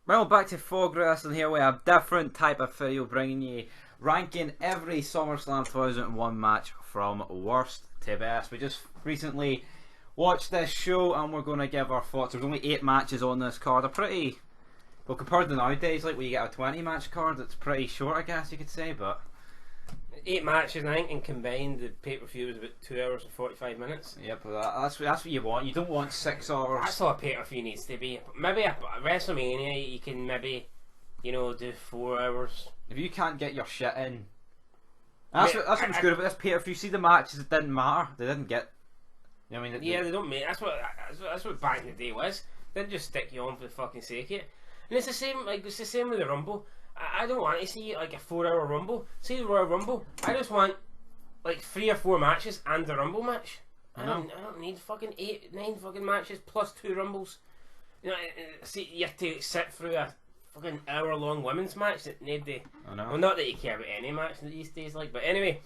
Well, back to Fog Wrestling here. We have different type of video bringing you ranking every SummerSlam 2001 match from worst to best. We just recently watched this show and we're going to give our thoughts. There's only 8 matches on this card. A pretty, well, compared to nowadays, like where you get a 20 match card, it's pretty short, I guess you could say, but 8 matches, I think, and combined the pay-per-view was about 2 hours and 45 minutes. yeah, but that's what you want. You don't want 6 hours. That's all a pay-per-view needs to be. Maybe a WrestleMania, you can maybe, you know, do 4 hours. If you can't get your shit in, that's what's good about this pay-per-view. See, the matches, it didn't matter. They didn't get. You know what I mean? They don't make. That's what back in the day was. They didn't just stick you on for the fucking sake of it. And it's the same. Like it's the same with the Rumble. I don't want to see like a 4-hour Rumble. See the Royal Rumble. I just want like 3 or 4 matches and the Rumble match. I don't need fucking 8, 9 fucking matches plus 2 Rumbles. You know, see, you have to sit through a fucking hour-long women's match that nobody. I know. Well, not that you care about any match these days, like. But anyway.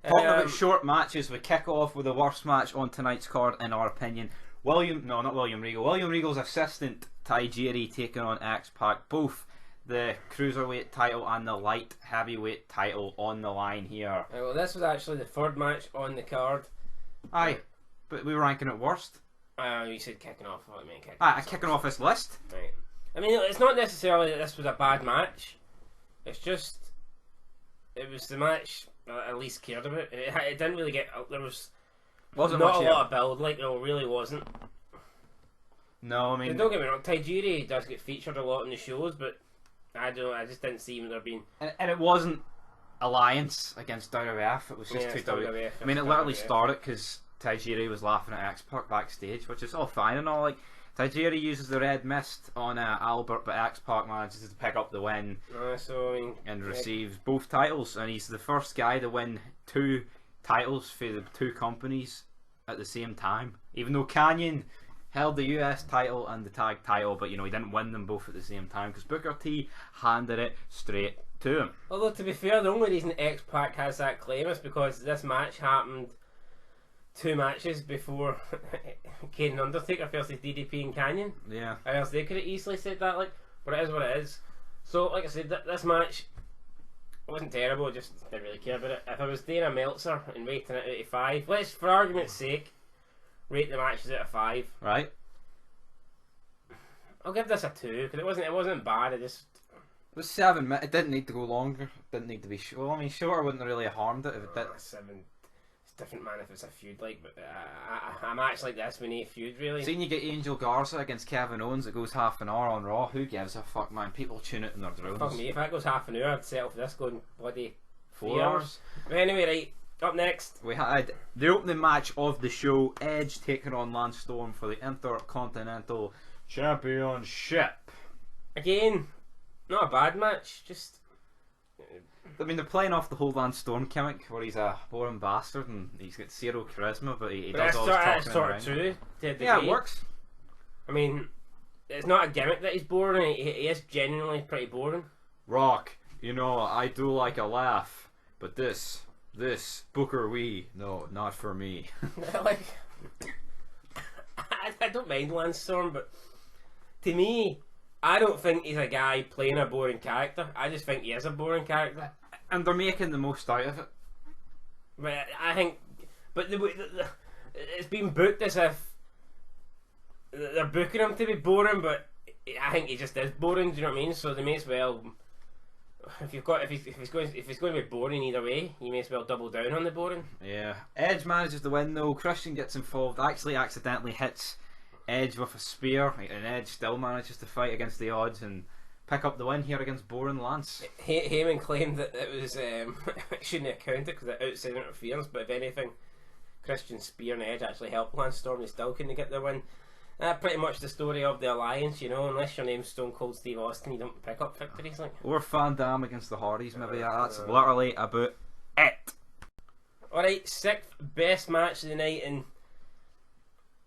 Talking about short matches, we kick off with the worst match on tonight's card, in our opinion. Not William Regal. William Regal's assistant, Tajiri, taking on X-Pac. Both the cruiserweight title and the light heavyweight title on the line here. Well, this was actually the 3rd match on the card. Aye, but we were ranking it worst. You said kicking off. What do you mean kicking? Kicking off this list. Right. I mean, it's not necessarily that this was a bad match. It's just it was the match I at least cared about. It didn't really get. There was Wasn't not much a lot of build. Like there really wasn't. No, I mean, and don't get me wrong. Tajiri does get featured a lot in the shows, but I just didn't see him there being. And it wasn't Alliance against WWF. It was just two WWF. I mean, it literally started because Tajiri was laughing at X-Pac backstage, which is all fine and all. Like Tajiri uses the red mist on Albert, but X-Pac manages to pick up the win and receives both titles. And he's the first guy to win 2 titles for the 2 companies at the same time. Even though Kanyon held the US title and the tag title, but you know he didn't win them both at the same time because Booker T handed it straight to him. Although to be fair, the only reason X-Pac has that claim is because this match happened 2 matches before Kane and Undertaker versus DDP and Kanyon. Yeah. Or else they could have easily said that, like, but it is what it is. So, like I said, this match wasn't terrible, just didn't really care about it. If I was Dana Meltzer and rating it out of 5, let's, for argument's sake, rate the matches out of 5. Right. I'll give this a 2 because it wasn't bad. It was 7 minutes. It didn't need to go longer. It didn't need to be short. Well, I mean, shorter wouldn't have really harmed it if it did. 7. It's different, man. If it's a feud, like, but a match like this, we need a feud, really. Seeing you get Angel Garza against Kevin Owens, it goes half an hour on Raw. Who gives a fuck, man? People tune it in their drones. Fuck me, if that goes half an hour, I'd settle for this going bloody 4 hours. But anyway, right. Up next, we had the opening match of the show, Edge taking on Lance Storm for the Intercontinental Championship. Again, not a bad match, just... I mean, they're playing off the whole Lance Storm gimmick, where he's a boring bastard and he's got 0 charisma, but he does all his talking in the ring. True, yeah, it works. I mean, it's not a gimmick that he's boring, he is genuinely pretty boring. Rock, you know, I do like a laugh, but this Booker Wee, no, not for me. Like, I don't mind Lance Storm, but to me, I don't think he's a guy playing a boring character. I just think he is a boring character, and they're making the most out of it. But I think, but it's been booked as if they're booking him to be boring, but I think he just is boring. Do you know what I mean? So they may as well. If he's going to be boring either way, you may as well double down on the boring. Yeah. Edge manages to win though. Christian gets involved. Actually, accidentally hits Edge with a spear, and Edge still manages to fight against the odds and pick up the win here against boring Lance. Heyman claimed that it was shouldn't have counted because of outside interference, but if anything, Christian's spear and Edge actually helped Lance Storm. They still couldn't get their win. Pretty much the story of the alliance, you know. Unless your name's Stone Cold Steve Austin, you don't pick up victories. Like. Or Van Damme against the Hardys, maybe. That's literally about it. Alright, 6th best match of the night, and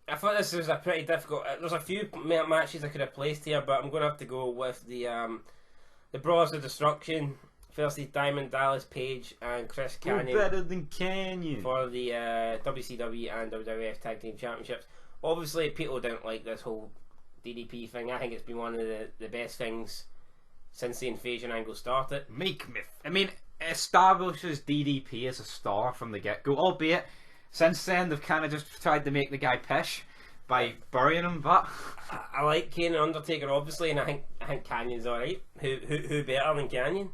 I thought this was a pretty difficult. There's a few matches I could have placed here, but I'm going to have to go with the Brawls of Destruction versus Diamond Dallas Page and Chris Kanyon. Better than Kanyon for the WCW and WWF Tag Team Championships. Obviously, people didn't like this whole DDP thing. I think it's been one of the best things since the invasion angle started. It establishes DDP as a star from the get-go, albeit since then they've kind of just tried to make the guy pish by burying him, but I like Kane and Undertaker obviously, and I think Canyon's alright. Who better than Canyon?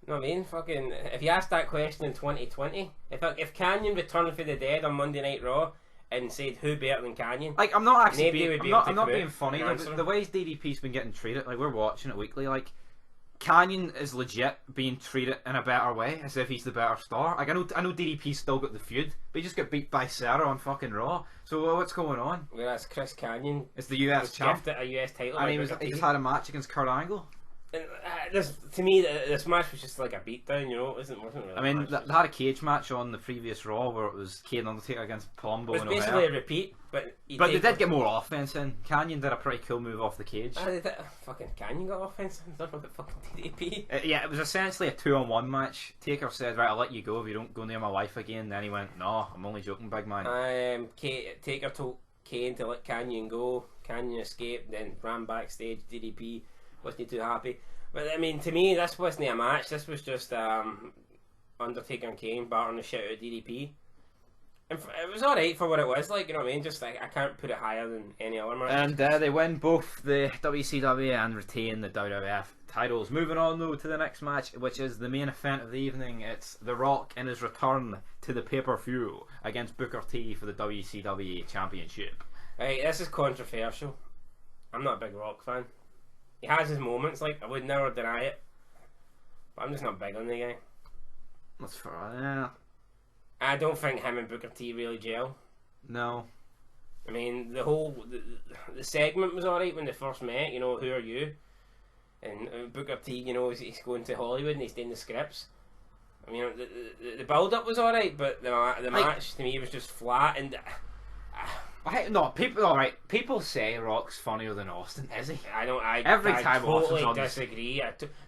You know what I mean? Fucking, if you asked that question in 2020, if Canyon returned from the dead on Monday Night Raw and said who better than Canyon, like, I'm not actually I'm not being funny. The ways DDP's been getting treated, like, we're watching it weekly, like, Canyon is legit being treated in a better way, as if he's the better star. Like, I know DDP's still got the feud, but he just got beat by Sarah on fucking Raw. So what's going on? Whereas Chris Canyon is the US champ, gifted a US title, and he just had a match against Kurt Angle. To me, this match was just like a beatdown, you know. It wasn't really. I mean, they had a cage match on the previous Raw where it was Kane and Undertaker against Palumbo. It was basically a repeat, but they did get more offense in. Canyon did a pretty cool move off the cage. Fucking Canyon got offense. Not about fucking DDP. Yeah, it was essentially a 2-on-1 match. Taker said, "Right, I'll let you go if you don't go near my wife again." Then he went, "No, I'm only joking, big man." Taker told Kane to let Canyon go. Canyon escaped, then ran backstage. DDP wasn't too happy. But I mean, to me, this wasn't a match. This was just Undertaker and Kane battering the shit out of DDP. And it was alright for what it was, like, you know what I mean? Just like, I can't put it higher than any other match. And they win both the WCW and retain the WWF titles. Moving on though to the next match, which is the main event of the evening. It's The Rock in his return to the pay-per-view against Booker T for the WCW Championship. Right, this is controversial. I'm not a big Rock fan. He has his moments, like, I would never deny it. But I'm just not big on the guy. That's fair, yeah. I don't think him and Booker T really gel. No. I mean, the segment was alright when they first met, you know, who are you? And Booker T, you know, he's going to Hollywood and he's doing the scripts. I mean, the build-up was alright, but the match, to me, was just flat, and... People say Rock's funnier than Austin. Is he? I totally disagree.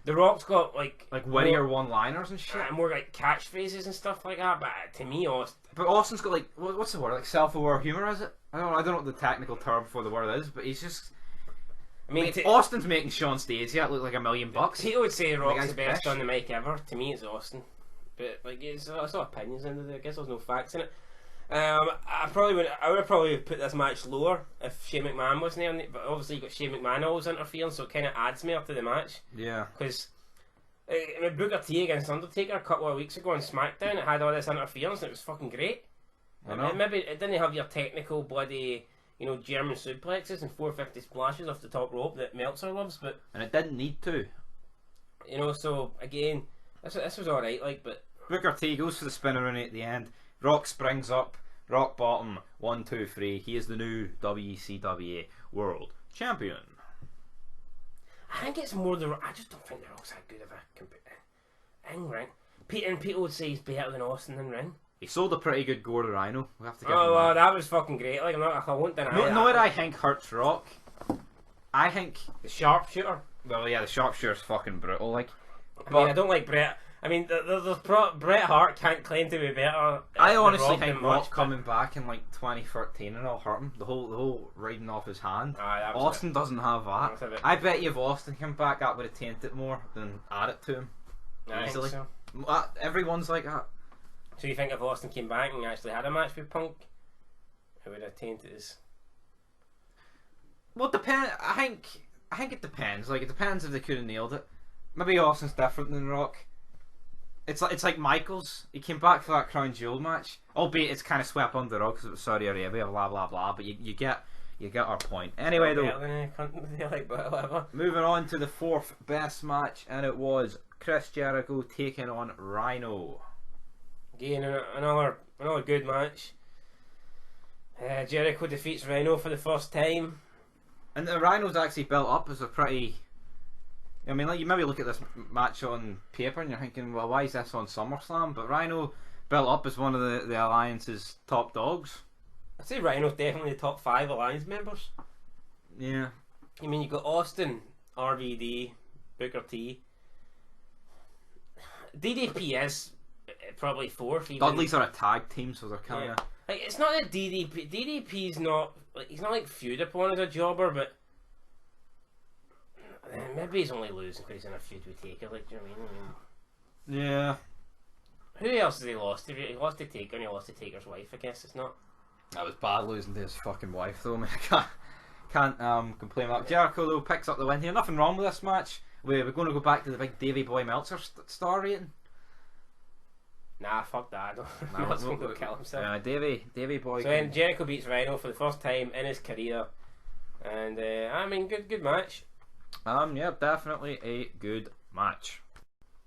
The Rock's got like wittier one-liners and shit, more like catchphrases and stuff like that. But to me, Austin's got, like, what's the word? Like, self-aware humor, is it? I don't know what the technical term for the word is, but he's just. I mean, Austin's making Sean Stacey look like $1 million. People would say Rock's the best on the mic ever. To me, it's Austin. But like, it's all opinions in there. I guess there's no facts in it. I would have probably put this match lower if Shane McMahon wasn't there, but obviously you got Shane McMahon always interfering, so it kind of adds more to the match. Yeah. Because I mean, Booker T against Undertaker a couple of weeks ago on SmackDown, it had all this interference and it was fucking great. Maybe it didn't have your technical bloody, you know, German suplexes and 450 splashes off the top rope that Meltzer loves, and it didn't need to. You know, so again, this was alright, like, but Booker T goes for the spinner at the end. Rock springs up, rock bottom, 1, 2, 3. He is the new WCW World Champion. I think it's more I just don't think the Rock's that good of a ring. People would say he's better than Austin in ring. He sold a pretty good gore to Rhino. We have to give him well, that was fucking great. Like, I won't deny that. Know what I think hurts Rock? I think the sharpshooter. Well, yeah, the sharpshooter's fucking brutal. Like, I don't like Bret. I mean, Bret Hart can't claim to be better. I honestly think Rock coming back in like 2013 and it'll hurt him. The whole riding off his hand. Austin doesn't have that. I bet you if Austin came back, that would have tainted more than add it to him. Easily. So. Everyone's like that. So you think if Austin came back and actually had a match with Punk, it would have tainted his? Well, I think it depends. Like, it depends if they could have nailed it. Maybe Austin's different than Rock. It's like Michaels. He came back for that Crown Jewel match, albeit it's kind of swept under the rug because it was Saudi Arabia, blah blah blah. But you get our point. Anyway, though, moving on to the fourth best match, and it was Chris Jericho taking on Rhino. Again, another good match. Jericho defeats Rhino for the first time, and the Rhino's actually built up as a pretty. I mean, like, you maybe look at this match on paper and you're thinking, well, why is this on SummerSlam? But Rhino built up as one of the Alliance's top dogs. I'd say Rhino's definitely the top 5 Alliance members. Yeah. I mean, you got Austin, RVD, Booker T. DDP is probably 4th. Dudley's are a tag team, so they're kind of... Like, it's not that DDP's not... Like, he's not like feud upon as a jobber, but maybe he's only losing because he's in a feud with Taker. Like, do you know what I mean? Yeah. Who else has he lost? He lost to Taker and he lost to Taker's wife. I guess it's not. That was bad losing to his fucking wife, though. I mean, I can't complain about that. Jericho though picks up the win here. Nothing wrong with this match. We're going to go back to the big Davey Boy Meltzer star rating. Nah, fuck that. Nah, let's go kill himself. Davey Boy. So then Jericho beats Rhino for the first time in his career, and I mean, good match. Yeah, definitely a good match.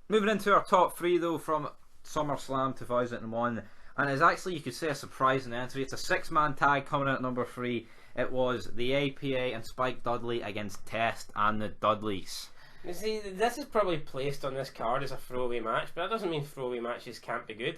Moving into our top 3 though from SummerSlam 2001, and it's actually, you could say, a surprising entry. It's a 6-man tag coming in at number 3. It was the APA and Spike Dudley against Test and the Dudleys. You see, this is probably placed on this card as a throwaway match, but that doesn't mean throwaway matches can't be good.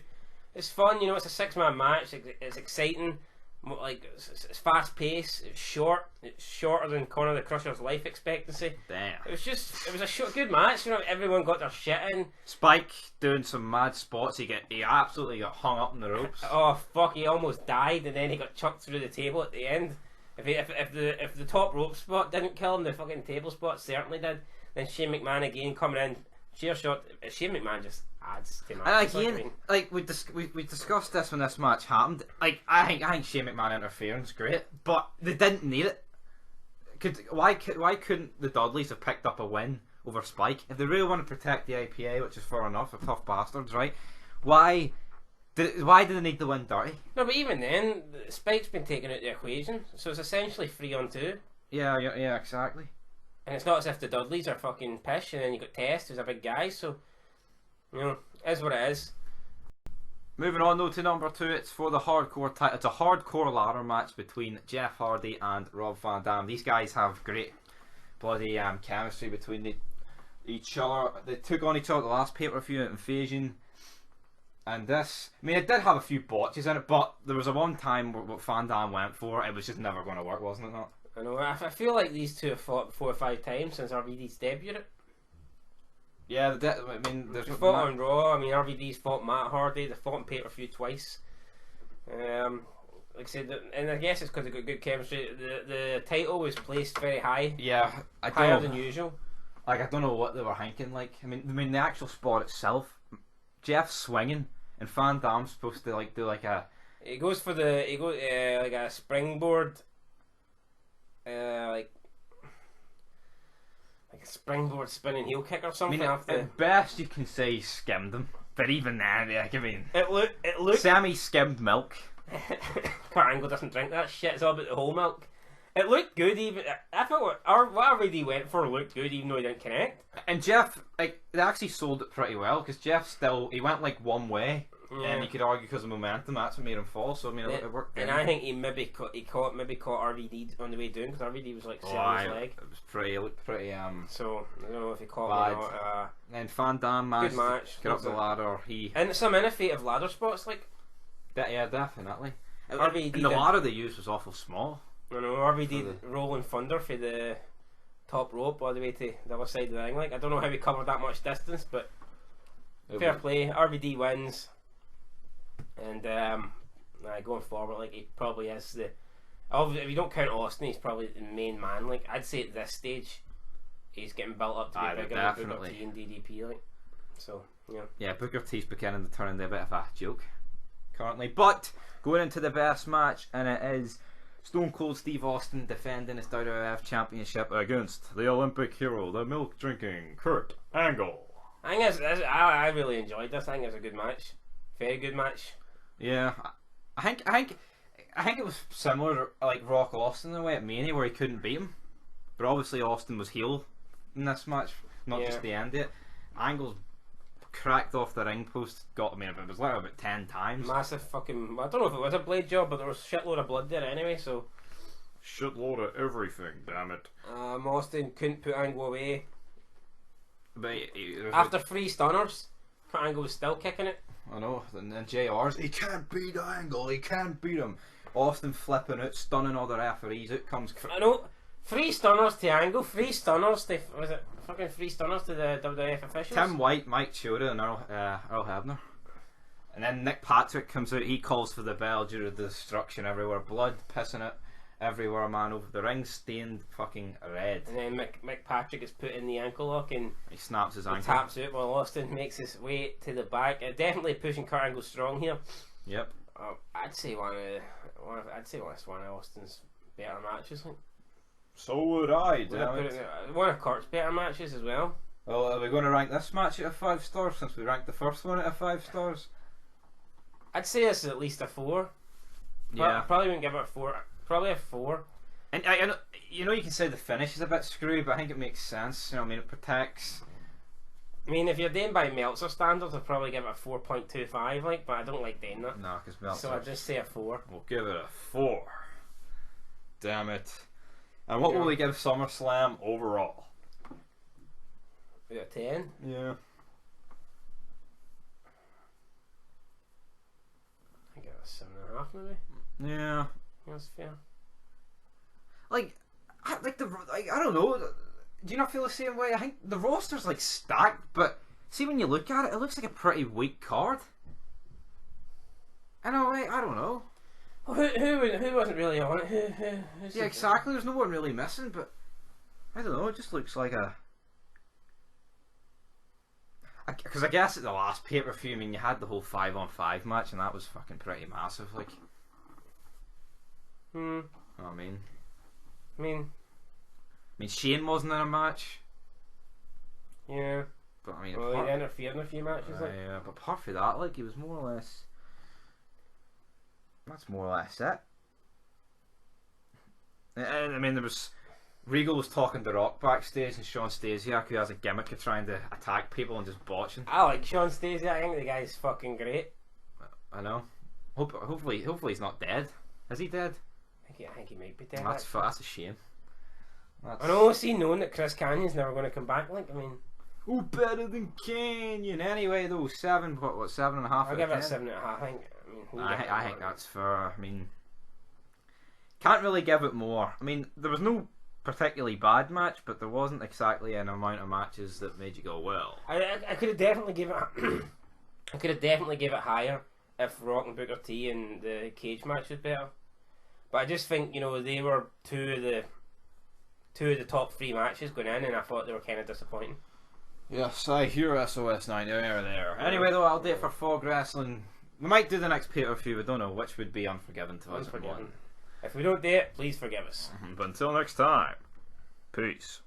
It's fun, you know. It's a 6-man match. It's exciting. Like, it's fast paced. It's short. It's shorter than Conor the Crusher's life expectancy. Damn. It was a good match. You know, everyone got their shit in. Spike doing some mad spots. He absolutely got hung up in the ropes. Oh fuck! He almost died, and then he got chucked through the table at the end. If the top rope spot didn't kill him, the fucking table spot certainly did. Then Shane McMahon again coming in, chair shot. Shane McMahon just adds to matches. And again, like we discussed this when this match happened. Like I think Shane McMahon interference great, but they didn't need it. Why couldn't the Dudleys have picked up a win over Spike if they really want to protect the IPA, which is fair enough, they're tough bastards, right? Why did they need to win dirty? No, but even then, Spike's been taken out of the equation, so it's essentially 3-on-2. Yeah, exactly. And it's not as if the Dudleys are fucking pish, and then you got Test, who's a big guy, so, you know, it is what it is. Moving on though to number 2, it's for the hardcore title. It's a hardcore ladder match between Jeff Hardy and Rob Van Dam. These guys have great bloody chemistry between each other. They took on each other at the last pay-per-view at Invasion. And this, I mean, it did have a few botches in it, but there was a one time what Van Dam went for, it was just never going to work, wasn't it? Not? I know. I feel like these two have fought 4 or 5 times since RVD's debut. Yeah, I mean, they fought on Raw. I mean, RVD's fought Matt Hardy. They fought on pay-per-view twice. Like I said, and I guess it's because they got good chemistry. The title was placed very high. Yeah, higher than usual. Like, I don't know what they were thinking. Like, I mean, the actual spot itself, Jeff's swinging, and Van Dam's supposed to like do like a. He goes like a springboard. Like a springboard spinning heel kick or something. I mean, at best you can say he skimmed him, but even then, I mean, it looked. Sammy skimmed milk. Kurt Angle doesn't drink that shit. It's all about the whole milk. It looked good. Even I thought what RVD went for looked good, even though he didn't connect. And Jeff, like, they actually sold it pretty well because Jeff he went like one way. Yeah. And you could argue because of momentum, that's what made him fall. So I mean, it worked. And I think he maybe caught RVD on the way down because RVD was like selling his leg. It was pretty. So I don't know if he caught him or not. And Van Dam managed to get up the ladder. And some innovative ladder spots like. Yeah, definitely. RVD and the ladder they used was awful small. I know RVD rolling thunder for the top rope all the way to the other side of the ring. Like I don't know how he covered that much distance, but fair play. RVD wins. And going forward, like he probably is if you don't count Austin, he's probably the main man. Like I'd say at this stage, he's getting built up to be bigger than Booker T and DDP. Like so, yeah, Booker T's beginning to turn into a bit of a joke currently. But going into the best match, and it is Stone Cold Steve Austin defending his WWF Championship against the Olympic hero, the milk drinking Kurt Angle. I really enjoyed this. I think it was a good match. Very good match. Yeah, I think it was similar to like Rock Austin in a way at Mania where he couldn't beat him, but obviously Austin was heel in this match, not just the end of it. Angle's cracked off the ring post. It was like about 10 times. Massive fucking. I don't know if it was a blade job, but there was a shitload of blood there anyway. So shitload of everything. Damn it. Austin couldn't put Angle away. But after 3 stunners, Angle was still kicking it. I know, and then JR's, he can't beat Angle, he can't beat him. Austin flipping out, stunning all the referees, out comes... I know, 3 stunners to Angle, 3 stunners to... Was it fucking 3 stunners to the WWF officials? Tim White, Mike Chioda and Earl Hebner. And then Nick Patrick comes out, he calls for the bell due to the destruction everywhere, blood pissing it everywhere, man, over the ring, stained fucking red. And then Mick Patrick is put in the ankle lock and he snaps his ankle. Taps out while Austin makes his way to the back. Definitely pushing Kurt Angle strong here. Yep. I'd say one of Austin's better matches. Like. So would I, damn it. One of Kurt's better matches as well. Well, are we going to rank this match out of 5 stars since we ranked the first one out of 5 stars? I'd say this is at least a 4. Yeah. I probably wouldn't give it a 4. Probably a 4. And you know, you can say the finish is a bit screwy, but I think it makes sense. You know, I mean, it protects. I mean, if you're doing by Meltzer standards, I'd probably give it a 4.25, like, but I don't like doing that. No, because Meltzer. So I'd just say a 4. We'll give it a 4. Damn it. And what will we give SummerSlam overall? We got 10? Yeah. I give it a 7.5 maybe. Yeah. That's fair. Like I don't know. Do you not feel the same way? I think the roster's like stacked, but see when you look at it, it looks like a pretty weak card. In a way, I don't know. Well, who wasn't really on it? Yeah, exactly. There's no one really missing, but I don't know. It just looks like a. Because I guess at the last pay-per-view, I mean, you had the whole 5-on-5 match, and that was fucking pretty massive. Like, I mean, Shane wasn't in a match. Yeah. But I mean, well, he interfered in a few matches. Yeah, but apart from that, like, he was more or less. That's more or less it. And I mean, there was. Regal was talking to Rock backstage, and Sean Stasiak, who has a gimmick of trying to attack people and just botching. I like Sean Stasiak. I think the guy's fucking great. I know. Hopefully he's not dead. Is he dead? I think he might be dead. That's a shame. I know. See, knowing that Chris Canyon's never going to come back. Like, I mean, who better than Canyon? Anyway, though, 7.5? I'll give it a 7.5. I think that's fair. I mean, can't really give it more. I mean, there was no particularly bad match, but there wasn't exactly an amount of matches that made you go, well. I could have definitely given it. I could have definitely give it higher if Rock and Booker T and the cage match was better. But I just think, you know, they were two of the top 3 matches going in, and I thought they were kind of disappointing. Yes, I hear SOS 9 there. Anyway, though, I'll do it for Fog Wrestling. We might do the next pay-per-view. We don't know which would be Unforgiven to us. If we don't do it, please forgive us. But until next time, peace.